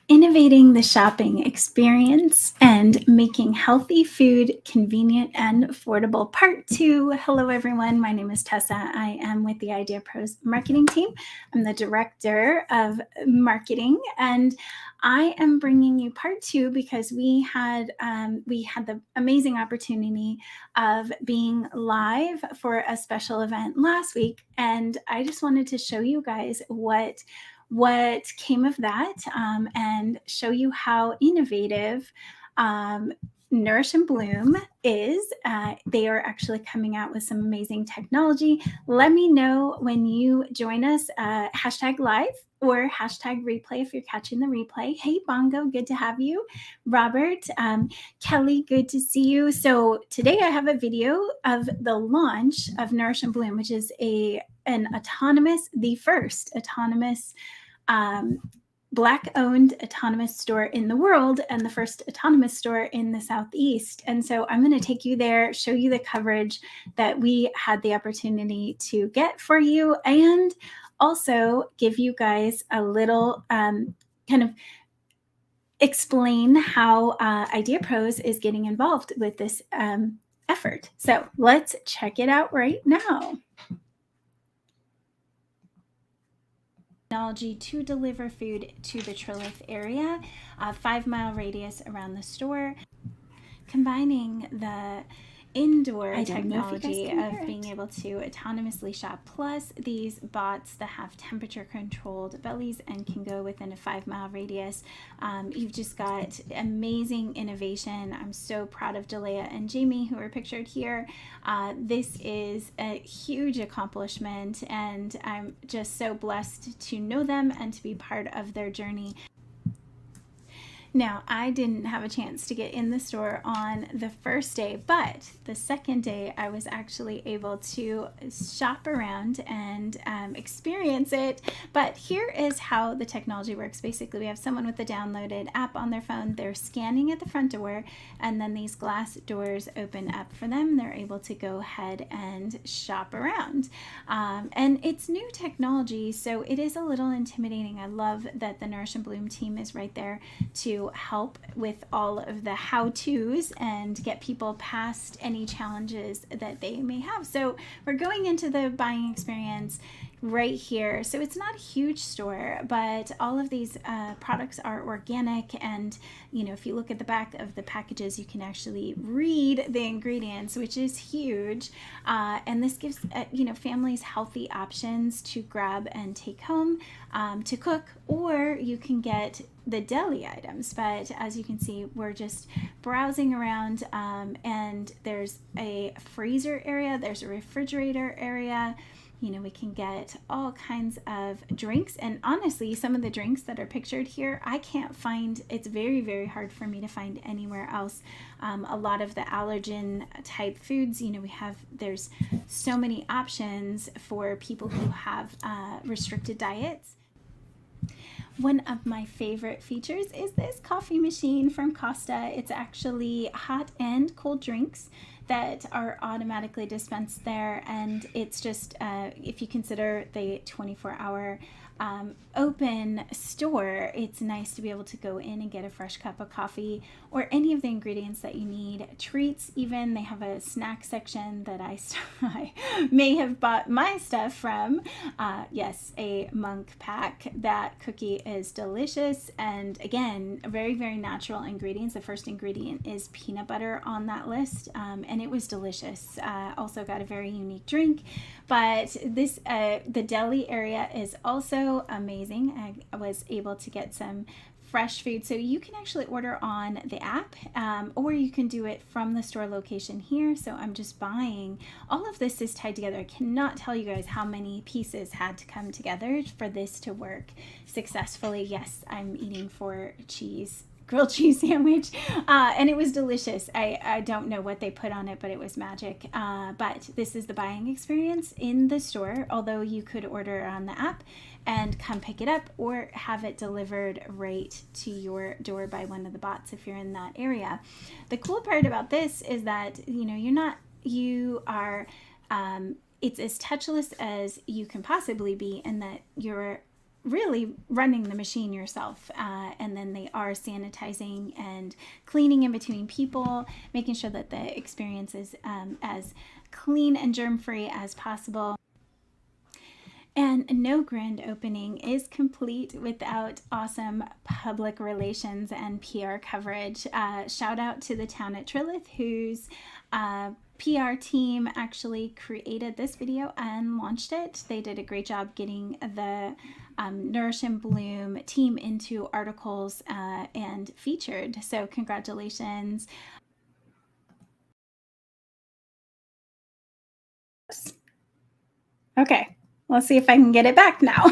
Innovating the shopping experience and making healthy food convenient and affordable. Part 2. Hello, everyone. My name is Tessa. I am with the IdeaPros marketing team. I'm the director of marketing, and I am bringing you part 2 because we had the amazing opportunity of being live for a special event last week, and I just wanted to show you guys what came of that, and show you how innovative Nourish and Bloom is. They are actually coming out with some amazing technology. Let me know when you join us, hashtag live or hashtag replay if you're catching the replay. Hey, Bongo, good to have you. Robert, Kelly, good to see you. So today I have a video of the launch of Nourish and Bloom, which is the first autonomous Black-owned autonomous store in the world and the first autonomous store in the Southeast. And so I'm going to take you there, show you the coverage that we had the opportunity to get for you, and also give you guys a little kind of explain how IdeaPros is getting involved with this effort. So let's check it out right now. Technology to deliver food to the Trilith area, a 5-mile radius around the store, combining the indoor technology of being able to autonomously shop, plus these bots that have temperature controlled bellies and can go within a 5-mile radius. You've just got amazing innovation. I'm so proud of Delea and Jamie, who are pictured here. This is a huge accomplishment, and I'm just so blessed to know them and to be part of their journey. Now, I didn't have a chance to get in the store on the first day, but the second day I was actually able to shop around and experience it. But here is how the technology works. Basically, we have someone with the downloaded app on their phone. They're scanning at the front door, and then these glass doors open up for them. They're able to go ahead and shop around. And it's new technology, so it is a little intimidating. I love that the Nourish and Bloom team is right there to help with all of the how-tos and get people past any challenges that they may have. So we're going into the buying experience right here. So it's not a huge store, but all of these products are organic, and if you look at the back of the packages, you can actually read the ingredients, which is huge. And this gives families healthy options to grab and take home to cook, or you can get the deli items. But as you can see, we're just browsing around, and there's a freezer area, there's a refrigerator area. We can get all kinds of drinks, and honestly, some of the drinks that are pictured here, I can't find. It's very, very hard for me to find anywhere else. A lot of the allergen type foods, there's so many options for people who have restricted diets. One of my favorite features is this coffee machine from Costa. It's actually hot and cold drinks that are automatically dispensed there, and it's just if you consider the 24-hour open store, it's nice to be able to go in and get a fresh cup of coffee or any of the ingredients that you need. Treats, even, they have a snack section that I may have bought my stuff from. Yes, a monk pack. That cookie is delicious, and again, very, very natural ingredients. The first ingredient is peanut butter on that list, and it was delicious. Also got a very unique drink. But this the deli area is also amazing. I was able to get some fresh food, so you can actually order on the app, or you can do it from the store location here. So I'm just buying. All of this is tied together. I cannot tell you guys how many pieces had to come together for this to work successfully. Yes, I'm eating 4 grilled cheese sandwich, and it was delicious. I don't know what they put on it, but it was magic. But this is the buying experience in the store, although you could order on the app and come pick it up, or have it delivered right to your door by one of the bots if you're in that area. The cool part about this is that it's as touchless as you can possibly be, and that you're really running the machine yourself. And then they are sanitizing and cleaning in between people, making sure that the experience is as clean and germ-free as possible. And no grand opening is complete without awesome public relations and PR coverage. Shout out to the town at Trilith, whose PR team actually created this video and launched it. They did a great job getting the Nourish and Bloom team into articles and featured. So congratulations. Okay, let's see if I can get it back now.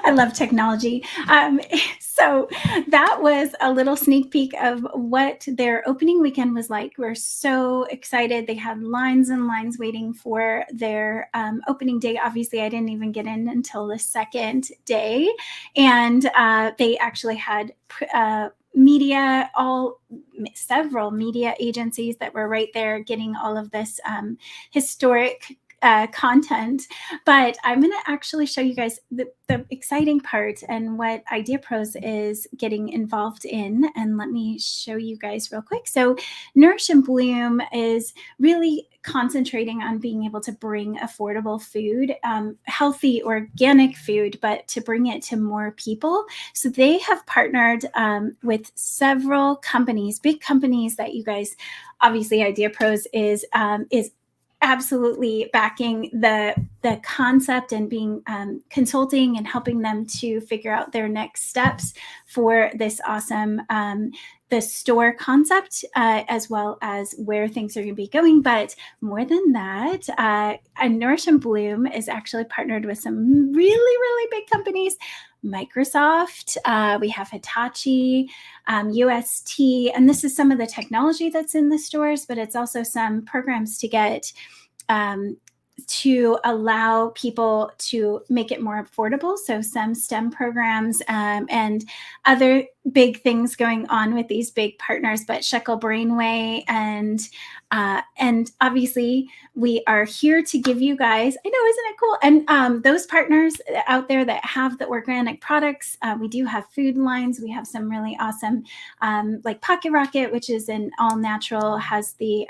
I love technology. So that was a little sneak peek of what their opening weekend was like. We're so excited. They had lines and lines waiting for their opening day. Obviously, I didn't even get in until the second day. And they actually had several media agencies that were right there getting all of this historic content. But I'm going to actually show you guys the exciting part and what IdeaPros is getting involved in. And let me show you guys real quick. So Nourish and Bloom is really concentrating on being able to bring affordable food, healthy, organic food, but to bring it to more people. So they have partnered with several companies, big companies that you guys, obviously IdeaPros is absolutely backing the concept and being consulting and helping them to figure out their next steps for this awesome the store concept, as well as where things are going to be going. But more than that, Nourish and Bloom is actually partnered with some really, really big companies. Microsoft, we have Hitachi, UST, and this is some of the technology that's in the stores, but it's also some programs to get to allow people to make it more affordable. So some STEM programs and other big things going on with these big partners, but Shekel Brainway and obviously we are here to give you guys, I know, isn't it cool? And those partners out there that have the organic products, we do have food lines. We have some really awesome, like Pocket Rocket, which is an all natural, has the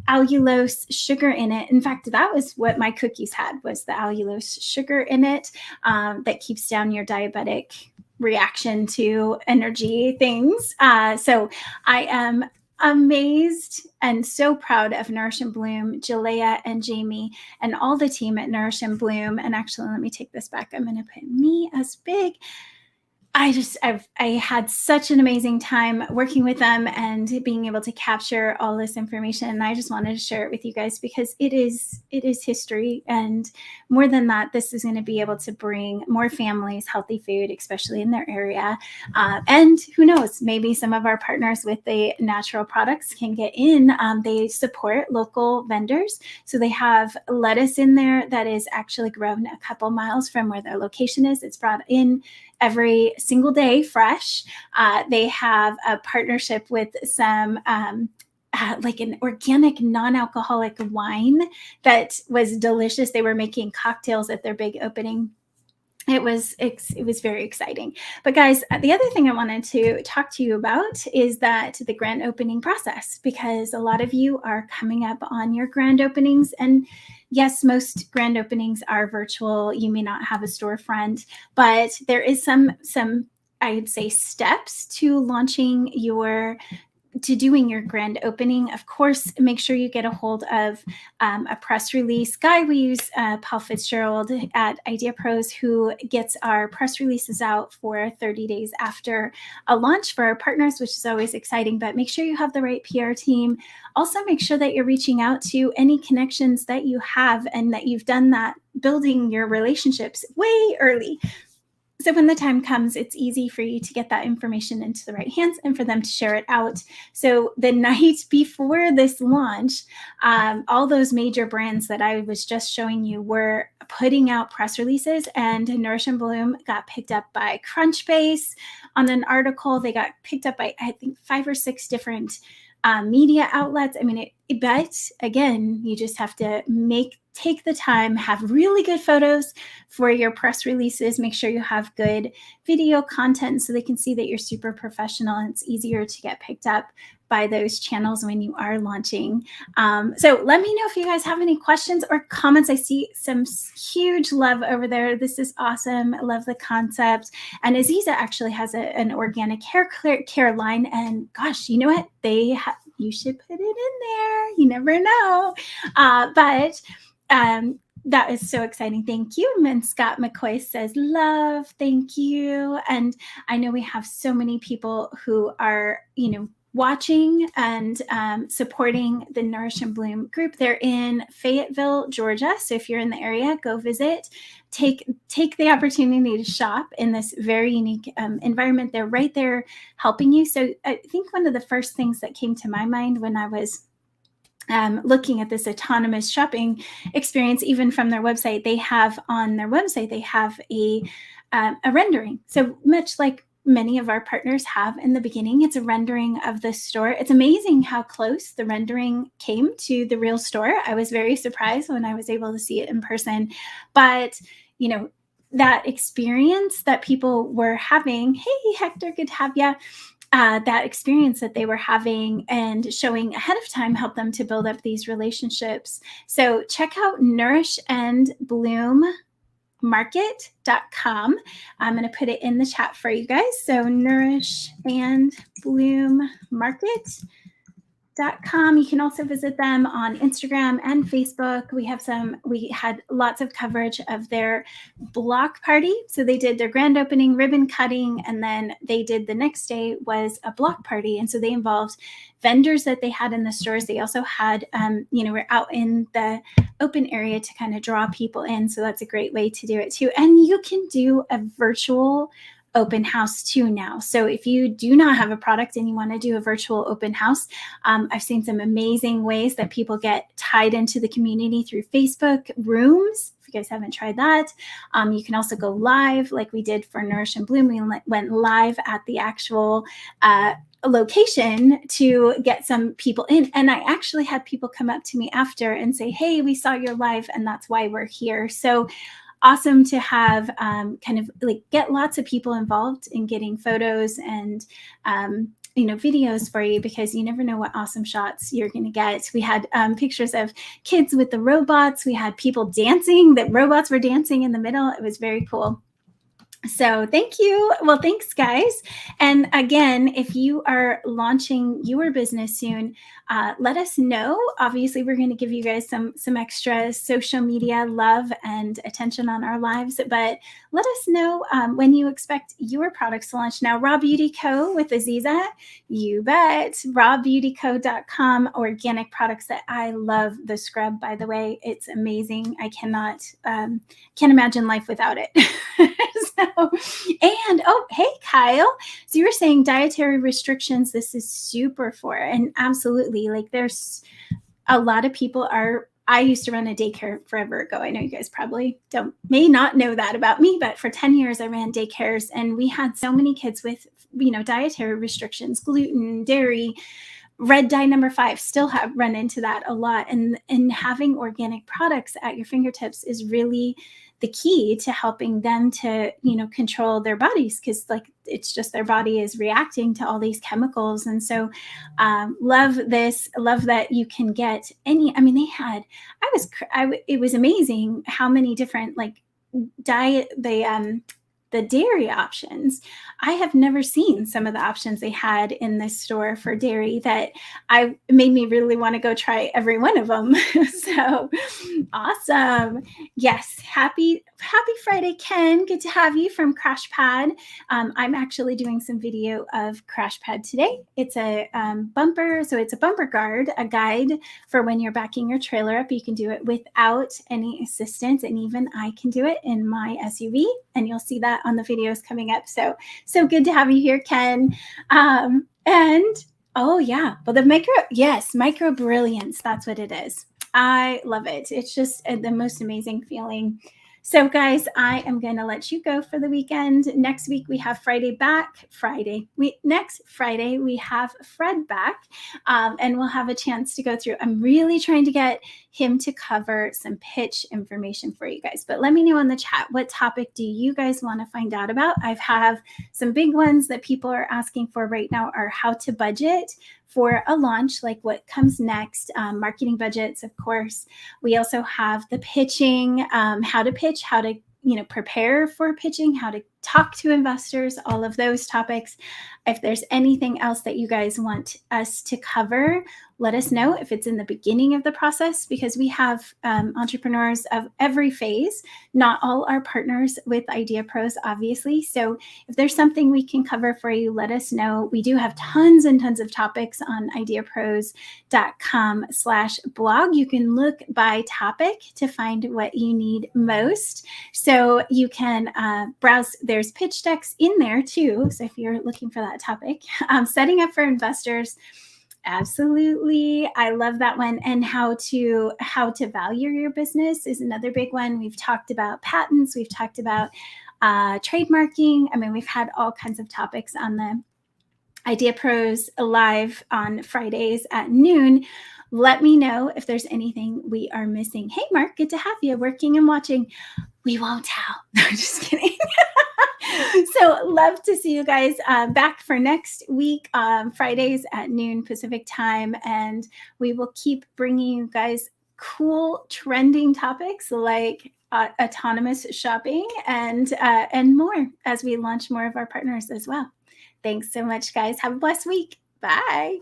allulose sugar in it. In fact, that was what my cookies had, was the allulose sugar in it that keeps down your diabetic reaction to energy things. So I am amazed and so proud of Nourish and Bloom, Jalea and Jamie, and all the team at Nourish and Bloom. And actually, let me take this back. I'm going to put me as big. I had such an amazing time working with them and being able to capture all this information. And I just wanted to share it with you guys because it is history. And more than that, this is going to be able to bring more families healthy food, especially in their area. And who knows, maybe some of our partners with the natural products can get in. They support local vendors. So they have lettuce in there that is actually grown a couple miles from where their location is. It's brought in every single day fresh. They have a partnership with some like an organic non-alcoholic wine that was delicious. They were making cocktails at their big opening. It was very exciting. But guys, the other thing I wanted to talk to you about is that the grand opening process, because a lot of you are coming up on your grand openings. And yes, most grand openings are virtual. You may not have a storefront, but there is some I'd say steps to launching doing your grand opening. Of course, make sure you get a hold of a press release guy. We use Paul Fitzgerald at IdeaPros, who gets our press releases out for 30 days after a launch for our partners, which is always exciting. But make sure you have the right PR team. Also, make sure that you're reaching out to any connections that you have and that you've done that, building your relationships way early. So when the time comes, it's easy for you to get that information into the right hands and for them to share it out. So the night before this launch, all those major brands that I was just showing you were putting out press releases, and Nourish and Bloom got picked up by Crunchbase on an article. They got picked up by, I think, 5 or 6 different media outlets. I mean, but again, you just have to take the time, have really good photos for your press releases. Make sure you have good video content so they can see that you're super professional, and it's easier to get picked up by those channels when you are launching. So let me know if you guys have any questions or comments. I see some huge love over there. This is awesome. I love the concept. And Aziza actually has an organic hair care line. And gosh, you know what? You should put it in there. You never know. But that is so exciting. Thank you. And Scott McCoy says, love, thank you. And I know we have so many people who are, watching and supporting the Nourish and Bloom group. They're in Fayetteville, Georgia. So if you're in the area, go visit. Take the opportunity to shop in this very unique environment. They're right there helping you. So I think one of the first things that came to my mind when I was looking at this autonomous shopping experience, even from their website, they have a rendering. So much like many of our partners have in the beginning, it's a rendering of the store. It's amazing how close the rendering came to the real store. I was very surprised when I was able to see it in person. But, that experience that people were having, hey, Hector, good to have you. That experience that they were having and showing ahead of time helped them to build up these relationships. So check out Nourish and Bloom market.com. I'm going to put it in the chat for you guys. So Nourish and Bloom market.com. You can also visit them on Instagram and Facebook. We had lots of coverage of their block party. So they did their grand opening, ribbon cutting, and then they did the next day was a block party. And so they involved vendors that they had in the stores. They also had, we're out in the open area to kind of draw people in. So that's a great way to do it too. And you can do a virtual open house too now. So if you do not have a product and you want to do a virtual open house, I've seen some amazing ways that people get tied into the community through Facebook rooms. If you guys haven't tried that, you can also go live like we did for Nourish and Bloom. We went live at the actual location to get some people in. And I actually had people come up to me after and say, hey, we saw your live and that's why we're here. So awesome to have kind of like get lots of people involved in getting photos and videos for you, because you never know what awesome shots you're going to get. We had pictures of kids with the robots. We had people dancing, that robots were dancing in the middle. It was very cool. So thank you. Well, thanks, guys. And again, if you are launching your business soon, let us know. Obviously, we're going to give you guys some extra social media love and attention on our lives, but let us know when you expect your products to launch. Now, Raw Beauty Co. with Aziza, you bet. rawbeautyco.com, organic products that I love. The scrub, by the way, it's amazing. I can't imagine life without it. And hey, Kyle. So you were saying dietary restrictions. This is super for, and absolutely, like there's a lot of people I used to run a daycare forever ago. I know you guys probably may not know that about me, but for 10 years I ran daycares, and we had so many kids with, dietary restrictions, gluten, dairy, red dye number 5, still have run into that a lot. And having organic products at your fingertips is really the key to helping them to, control their bodies, because it's just their body is reacting to all these chemicals. And so love this, love that you can get it was amazing how many different the dairy options. I have never seen some of the options they had in this store for dairy that made me really want to go try every one of them. So awesome. Yes. Happy Friday, Ken. Good to have you from Crash Pad. I'm actually doing some video of Crash Pad today. It's a bumper. So it's a bumper guard, a guide for when you're backing your trailer up. You can do it without any assistance. And even I can do it in my SUV, and you'll see that on the videos coming up. So good to have you here, Ken. And oh yeah, well micro brilliance. That's what it is. I love it. It's just the most amazing feeling. So, guys, I am going to let you go for the weekend. Next week we have Friday back. Next Friday we have Fred back, and we'll have a chance to go through. I'm really trying to get him to cover some pitch information for you guys. But let me know in the chat, what topic do you guys want to find out about? I have some big ones that people are asking for right now are how to budget for a launch, like what comes next, marketing budgets, of course. We also have the pitching, how to pitch, how to prepare for pitching, how to talk to investors, all of those topics. If there's anything else that you guys want us to cover, let us know if it's in the beginning of the process, because we have entrepreneurs of every phase. Not all are partners with IdeaPros, obviously. So if there's something we can cover for you, let us know. We do have tons and tons of topics on ideapros.com/blog. You can look by topic to find what you need most. So you can browse. There's pitch decks in there too. So if you're looking for that topic, setting up for investors. Absolutely. I love that one. And how to value your business is another big one. We've talked about patents. We've talked about trademarking. I mean, we've had all kinds of topics on the IdeaPros live on Fridays at noon. Let me know if there's anything we are missing. Hey, Mark, good to have you working and watching. We won't tell. No, just kidding. So love to see you guys back for next week, Fridays at noon Pacific time. And we will keep bringing you guys cool trending topics like autonomous shopping and more as we launch more of our partners as well. Thanks so much, guys. Have a blessed week. Bye.